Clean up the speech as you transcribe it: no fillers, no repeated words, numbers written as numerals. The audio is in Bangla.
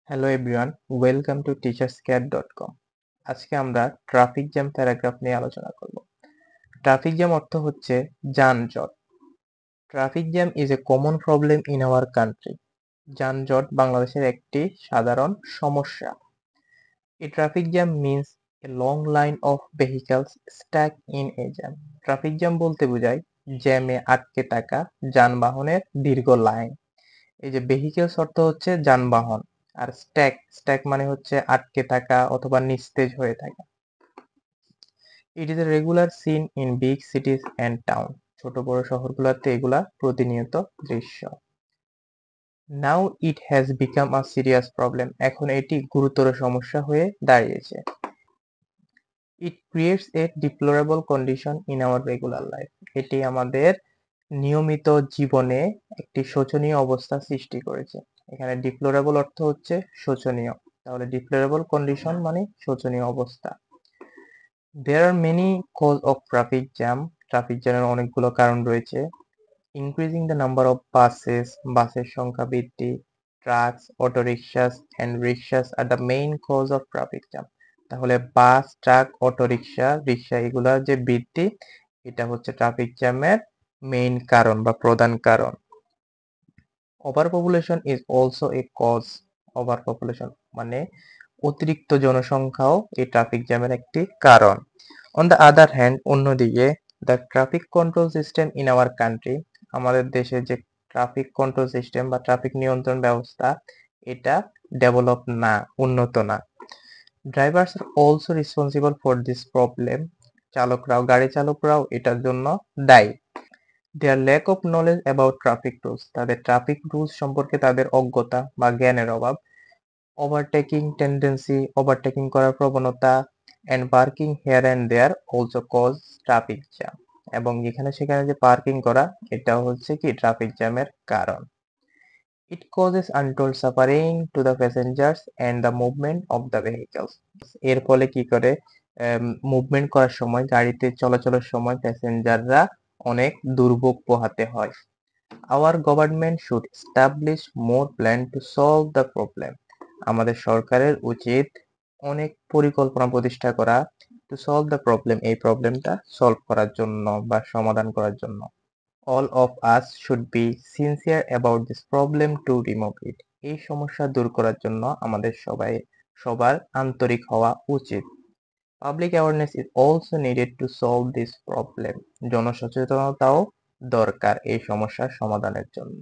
Hello everyone, welcome to teacherscare dot com. আজকে আমরা ট্রাফিক জ্যাম প্যারাগ্রাফ নিয়ে আলোচনা করব। ট্রাফিক জ্যাম অর্থ হচ্ছে যানজট। Traffic jam is a common problem in our country. যানজট বাংলাদেশের একটি সাধারণ সমস্যা। এ traffic jam means a long line of vehicles stuck in a jam. Traffic jam বলতে বোঝায় জ্যামে আটকে থাকা যানবাহনের দীর্ঘ লাইন। এই যে ভেহিকেলস অর্থ হচ্ছে যানবাহন, আর স্ট্যাক মানে হচ্ছে আটকে থাকা অথবা নিস্তেজ হয়ে থাকা। It is a regular scene in big cities and town. ছোট বড় শহরগুলোতে এগুলা প্রতিনিয়ত দৃশ্য। Now it has become a serious problem. এখন এটি গুরুতর সমস্যা হয়ে দাঁড়িয়েছে। It creates a deplorable condition in our regular life. এটি আমাদের নিয়মিত জীবনে একটি শোচনীয় অবস্থা সৃষ্টি করেছে। এখানে ডিপ্লোরেবল অর্থ হচ্ছে শোচনীয়, তাহলে ডিপ্লোরেবল কন্ডিশন মানে শোচনীয় অবস্থা। There are many cause of traffic jam. Traffic জ্যামের অনেকগুলো কারণ রয়েছে। Increasing the number of buses, বাসের সংখ্যা বৃদ্ধি। Trucks, auto rickshaws and rickshaws are the main cause of traffic jam. তাহলে বাস, ট্রাক, অটো রিক্সা, রিক্সা এগুলার যে বৃদ্ধি, এটা হচ্ছে ট্রাফিক জ্যামের মেইন কারণ বা প্রধান কারণ। Over population is also a cause. Over population মানে অতিরিক্ত জনসংখ্যাও এই ট্রাফিক জ্যামের একটি কারণ। অন দ্য আদার হ্যান্ড, অন্যদিকে the traffic control system in our country, আমাদের দেশে যে ট্রাফিক কন্ট্রোল সিস্টেম বা ট্রাফিক নিয়ন্ত্রণ ব্যবস্থা, এটা ডেভেলপ না, উন্নত না। Drivers are also responsible for this problem. গাড়ি চালকরাও এটার জন্য দায়ী। There lack of knowledge about traffic rules, তাদের ট্রাফিক রুলস সম্পর্কে তাদের অজ্ঞতা বা জ্ঞানের অভাব। ওভারটেকিং করার প্রবণতা, and parking here and there also cause traffic jam. এবং যেখানে সেখানে যে পার্কিং করা, এটাও হচ্ছে কি ট্রাফিক জ্যামের কারণ। It causes untold suffering to the passengers and the movement of the vehicles. এর ফলে কি করে, মুভমেন্ট করার সময়, গাড়িতে চলাচলের সময় প্যাসেঞ্জাররা অনেক দুর্ভোগ পোহাতে হয়। Hour government should establish more plan to solve the problem. আমাদের সরকারের উচিত অনেক পরিকল্পনা প্রতিষ্ঠা করা, টু সলভ দ্য প্রবলেম, এই প্রবলেমটা সলভ করার জন্য বা সমাধান করার জন্য। All of us should be sincere about this problem to remove ইট। এই সমস্যা দূর করার জন্য আমাদের সবার আন্তরিক হওয়া উচিত। Public awareness is also needed to solve this problem. জনসচেতনতাও দরকার এই সমস্যার সমাধানের জন্য।